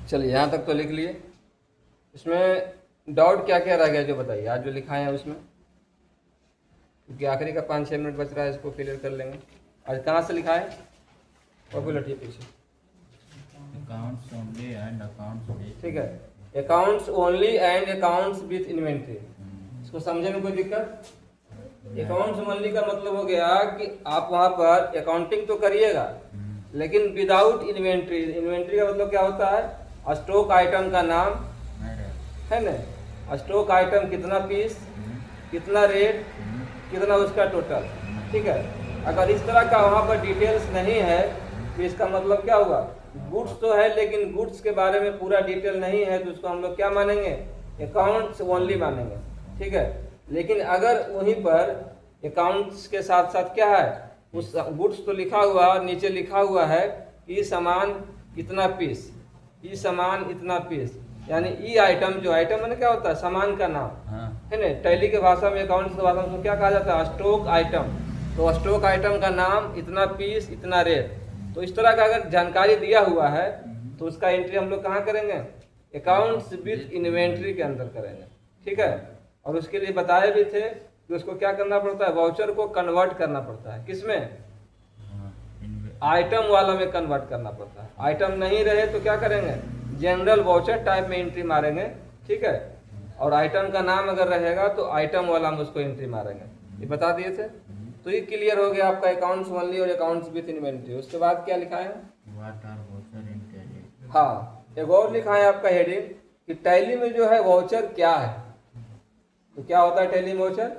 चलिए यहाँ तक तो लिख लिए। इसमें डाउट क्या क्या रह गया जो बताइए, आज जो लिखा है उसमें, क्योंकि आखिरी का 5-6 मिनट बच रहा है, इसको क्लियर कर लेंगे। आज कहाँ से लिखा है और कोई लटिए पीछे, अकाउंट्स ओनली एंड अकाउंट्स ठीक है। Accounts only and accounts with inventory, इसको समझने में कोई दिक्कत? अकाउंट्स ओनली का मतलब हो गया कि आप वहाँ पर अकाउंटिंग तो करिएगा लेकिन विदाउट इन्वेंट्री। इन्वेंट्री का मतलब क्या होता है? स्टॉक आइटम का नाम है ना, स्टॉक आइटम कितना पीस, कितना रेट, कितना उसका टोटल, ठीक है। अगर इस तरह का वहाँ पर डिटेल्स नहीं है तो इसका मतलब क्या होगा? गुड्स तो है लेकिन गुड्स के बारे में पूरा डिटेल नहीं है, तो उसको हम लोग क्या मानेंगे? अकाउंट्स ओनली मानेंगे, ठीक है। लेकिन अगर वहीं पर अकाउंट्स के साथ साथ क्या है, उस गुड्स तो लिखा हुआ, नीचे लिखा हुआ है कि सामान कितना पीस, ई सामान इतना पीस, यानी ई आइटम, जो आइटम मैंने क्या होता है? सामान का नाम, है ना। टैली के भाषा में, अकाउंट्स की भाषा में उसको क्या कहा जाता है? Stock item. तो स्टॉक आइटम का नाम, इतना पीस, इतना रेट। तो इस तरह का अगर जानकारी दिया हुआ है तो उसका एंट्री हम लोग कहाँ करेंगे? अकाउंट्स विथ इन्वेंट्री के अंदर करेंगे, ठीक है। और उसके लिए बताए भी थे कि उसको क्या करना पड़ता है? वाउचर को कन्वर्ट करना पड़ता है, किसमें? आइटम वाला में कन्वर्ट करना पड़ता है। आइटम नहीं रहे तो क्या करेंगे? जनरल वाउचर टाइप में एंट्री मारेंगे, ठीक है। और आइटम का नाम अगर रहेगा तो आइटम वाला में उसको एंट्री मारेंगे। ये बता दिए थे। तो ये क्लियर हो गया आपका अकाउंट्स ओनली और अकाउंट्स विथ इन्वेंट्री। उसके बाद क्या लिखा है? What are voucher in Tally. हाँ, एक और लिखा है आपका हेडिंग कि टैली में जो है वाउचर क्या है। तो क्या होता है टैली में वाउचर?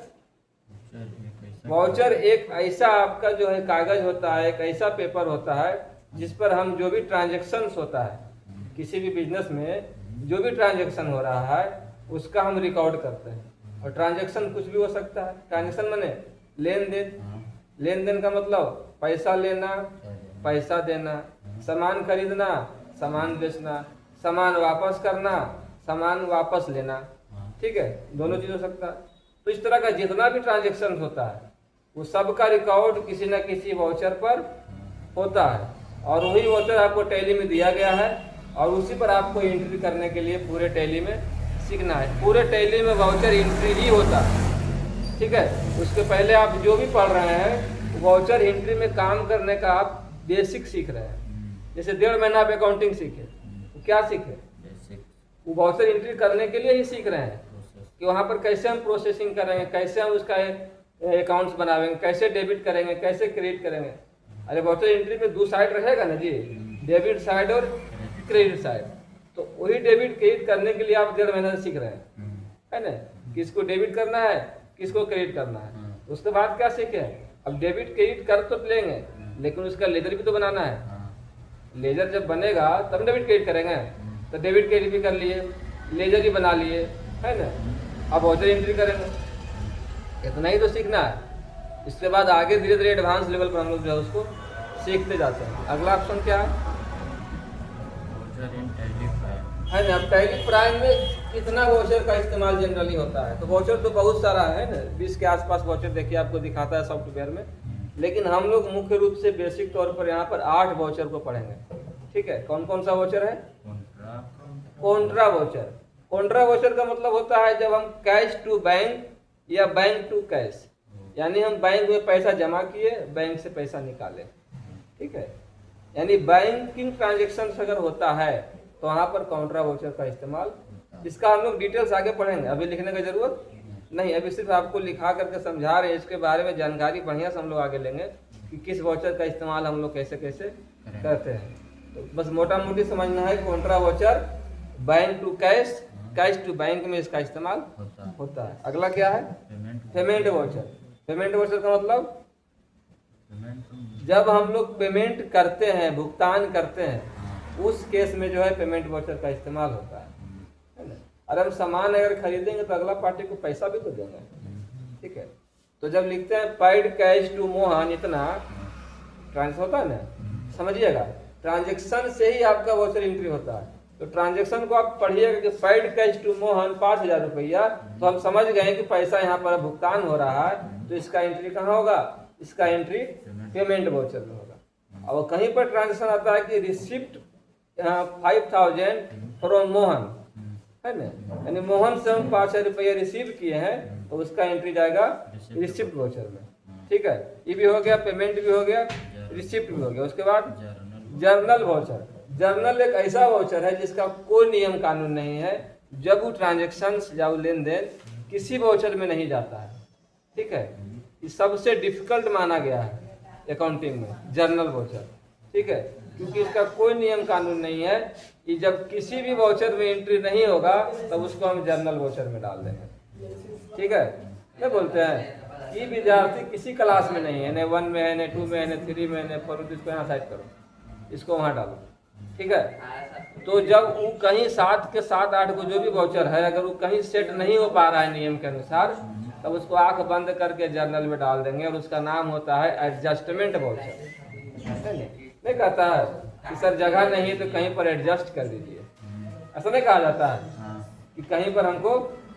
वाउचर एक ऐसा आपका जो है कागज होता है, एक ऐसा पेपर होता है जिस पर हम जो भी ट्रांजेक्शन्स होता है किसी भी बिजनेस में, जो भी ट्रांजेक्शन हो रहा है उसका हम रिकॉर्ड करते हैं। और ट्रांजेक्शन कुछ भी हो सकता है। ट्रांजेक्शन माने लेन देन। लेन देन का मतलब पैसा लेना, पैसा देना, सामान खरीदना, सामान बेचना, सामान वापस करना, सामान वापस लेना, ठीक है। दोनों चीज हो सकता है। तो इस तरह का जितना भी ट्रांजेक्शन होता है वो सब का रिकॉर्ड किसी न किसी वाउचर पर होता है। और वही वाउचर आपको टैली में दिया गया है और उसी पर आपको एंट्री करने के लिए पूरे टैली में सीखना है। पूरे टैली में वाउचर एंट्री ही होता है, ठीक है। उसके पहले आप जो भी पढ़ रहे हैं वाउचर एंट्री में काम करने का आप बेसिक सीख रहे हैं। जैसे 1.5 महीना आप अकाउंटिंग सीखे, तो क्या सीखे? वो वाउचर एंट्री करने के लिए ही सीख रहे हैं कि वहाँ पर कैसे हम प्रोसेसिंग करेंगे, कैसे हम उसका अकाउंट्स बनावेंगे, कैसे डेबिट करेंगे, कैसे क्रेडिट करेंगे। अरे वाउचर एंट्री में 2 साइड रहेगा ना जी, डेबिट साइड और क्रेडिट साइड। तो वही डेबिट क्रेडिट करने के लिए आप 1.5 महीना से सीख रहे हैं, है ना। किसको डेबिट करना है, किसको क्रेडिट करना है। उसके बाद क्या सीखे? अब डेबिट क्रेडिट कर तो लेंगे लेकिन उसका लेजर भी तो बनाना है। लेजर जब बनेगा तब डेबिट क्रेडिट करेंगे। तो डेबिट क्रेडिट भी कर लिए, लेजर भी बना लिए, है ना। अब वाउचर एंट्री करेंगे। इतना ही तो सीखना है। इसके बाद आगे धीरे धीरे एडवांस लेवल पर हम लोग जो है उसको सीखते जाते हैं। अगला ऑप्शन क्या है? Voucher in tally prime. है ना। टैली प्राइम में कितना वाउचर का इस्तेमाल जनरली होता है? तो वाउचर तो बहुत सारा है ना, 20 के आसपास वाउचर देखिए आपको दिखाता है सॉफ्टवेयर में। लेकिन हम लोग मुख्य रूप से बेसिक तौर पर यहाँ पर 8 वाउचर को पढ़ेंगे, ठीक है। कौन कौन सा वाउचर है? Contra voucher. कॉन्ट्रा वाउचर का मतलब होता है जब हम कैश टू बैंक या बैंक टू कैश, यानी हम बैंक में पैसा जमा किए, बैंक से पैसा निकाले, ठीक है। यानी बैंकिंग ट्रांजेक्शन अगर होता है तो वहाँ पर कॉन्ट्रा वाउचर का इस्तेमाल। इसका हम लोग डिटेल्स आगे पढ़ेंगे, अभी लिखने की जरूरत नहीं। अभी सिर्फ आपको लिखा करके समझा रहे हैं। इसके बारे में जानकारी बढ़िया से हम लोग आगे लेंगे कि किस वाउचर का इस्तेमाल हम लोग कैसे कैसे करते हैं। तो बस मोटा मोटी समझना है contra voucher bank to cash, cash to bank में इसका इस्तेमाल होता है। अगला क्या है? Payment voucher. पेमेंट वाउचर का मतलब जब हम लोग पेमेंट करते हैं, भुगतान करते हैं, उस केस में जो है पेमेंट वाउचर का इस्तेमाल होता है ना। अरे हम सामान अगर खरीदेंगे तो अगला पार्टी को पैसा भी तो देंगे, ठीक है। तो जब लिखते हैं पेड कैश टू मोहन इतना, ट्रांस होता है ना, समझिएगा ट्रांजेक्शन से ही आपका वाउचर एंट्री होता है। तो ट्रांजेक्शन को आप पढ़िएगा कि पेड कैश टू मोहन 5000 रुपया, तो हम समझ गए कि पैसा यहाँ पर भुगतान हो रहा है। तो इसका एंट्री कहाँ होगा? इसका एंट्री पेमेंट वाउचर में होगा। और कहीं पर ट्रांजेक्शन आता है कि रिसिप्ट 5,000 फ्रॉम मोहन, है ना, यानी मोहन से हम 5,000 रुपये रिसीव किए हैं तो उसका एंट्री जाएगा रिसिप्ट वाउचर में। ठीक है, ये भी हो गया, पेमेंट भी हो गया, रिसिप्ट भी हो गया। उसके बाद जर्नल वाउचर। जर्नल एक ऐसा वाउचर है जिसका कोई नियम कानून नहीं है, जब वो ट्रांजेक्शन या वो लेन देन किसी वाउचर में नहीं जाता है। ठीक है, ये सबसे डिफिकल्ट माना गया है अकाउंटिंग में जर्नल वाउचर। ठीक है, क्योंकि इसका कोई नियम कानून नहीं है कि जब किसी भी वाउचर में एंट्री नहीं होगा तब उसको हम जर्नल वाउचर में डाल देंगे। ठीक है, क्या बोलते हैं कि विद्यार्थी किसी क्लास में नहीं है, न 1 में है, न 2 में है, न 3 में है, न 4 में, इसको यहाँ साइड करो, इसको वहाँ डालो। ठीक है, तो जब वो कहीं 7 के 7-8 को जो भी वाउचर है अगर वो कहीं सेट नहीं हो पा रहा है नियम के अनुसार, तब उसको आंख बंद करके जर्नल में डाल देंगे और उसका नाम होता है एडजस्टमेंट वाउचर। नहीं कहता है कि सर जगह नहीं है तो कहीं पर एडजस्ट कर दीजिए, ऐसा नहीं कहा जाता है कि कहीं पर हमको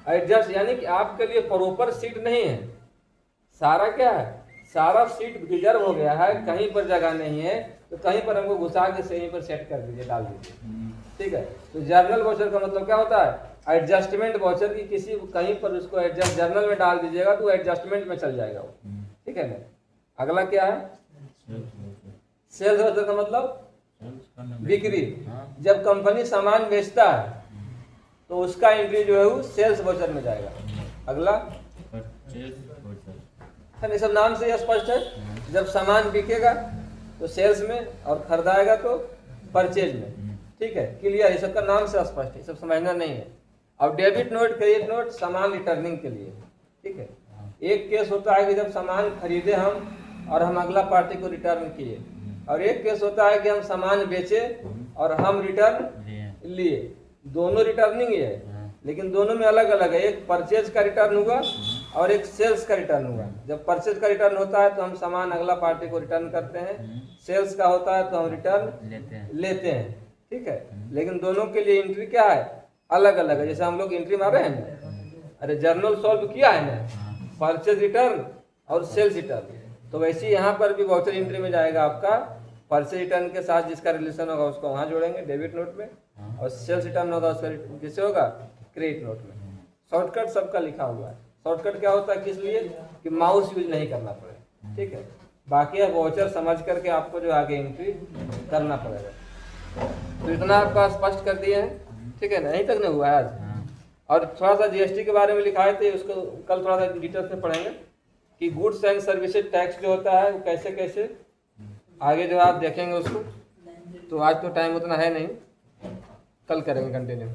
एडजस्ट, यानी कि आपके लिए प्रॉपर सीट नहीं है, सारा क्या है, सारा सीट रिजर्व हो गया है, कहीं पर जगह नहीं है तो कहीं पर हमको घुसा के सही पर सेट कर दीजिए, डाल दीजिए। ठीक है, तो जर्नल वाउचर का मतलब क्या होता है, एडजस्टमेंट वाउचर की किसी कहीं पर उसको एडजस्ट जर्नल में डाल दीजिएगा तो एडजस्टमेंट में चल जाएगा वो। ठीक है ना, अगला क्या है, सेल्स वाउचर का मतलब बिक्री। जब कंपनी सामान बेचता है तो उसका एंट्री जो है वो सेल्स वाउचर में जाएगा। अगला सर, ये सब नाम से ही स्पष्ट है, जब सामान बिकेगा तो सेल्स में और खरीदाएगा तो परचेज में। ठीक है, क्लियर, ये सबका नाम से स्पष्ट है, सब समझना नहीं है। अब डेबिट नोट, क्रेडिट नोट सामान रिटर्निंग के लिए। ठीक है, एक केस होता है कि जब सामान खरीदे हम और हम अगला पार्टी को रिटर्न किए, और एक केस होता है कि हम सामान बेचे और हम रिटर्न लिए। दोनों रिटर्निंग ही है, लेकिन दोनों में अलग अलग है, एक परचेज का रिटर्न हुआ और एक सेल्स का रिटर्न हुआ। जब परचेज का रिटर्न होता है तो हम सामान अगला पार्टी को रिटर्न करते हैं, सेल्स का होता है तो हम रिटर्न लेते हैं। ठीक है, लेकिन दोनों के लिए एंट्री क्या है, अलग अलग है। जैसे हम लोग एंट्री मार रहे हैं ना, अरे जर्नल सॉल्व किया है ना, परचेज रिटर्न और सेल्स रिटर्न, तो वैसे यहाँ पर भी वाउचर एंट्री में जाएगा आपका परचेज रिटर्न के साथ जिसका रिलेशन होगा उसको वहाँ जोड़ेंगे डेबिट नोट में, और सेल्स रिटर्न होगा उसका किससे होगा, क्रेडिट नोट में। शॉर्टकट सबका लिखा हुआ है। शॉर्टकट क्या होता है, किस लिए, कि माउस यूज नहीं करना पड़े। ठीक है, बाकी अब वाउचर समझ करके आपको जो आगे एंट्री करना पड़ेगा। तो इतना आपका स्पष्ट कर दिए हैं। ठीक है ना, यहीं तक नहीं हुआ है आज। और थोड़ा सा जीएसटी के बारे में लिखाए थे, उसको कल थोड़ा सा डिटेल्स में पढ़ेंगे कि गुड्स एंड सर्विसेज टैक्स जो होता है वो कैसे कैसे आगे जो आप देखेंगे उसको। तो आज तो टाइम उतना है नहीं, कल करेंगे कंटिन्यू।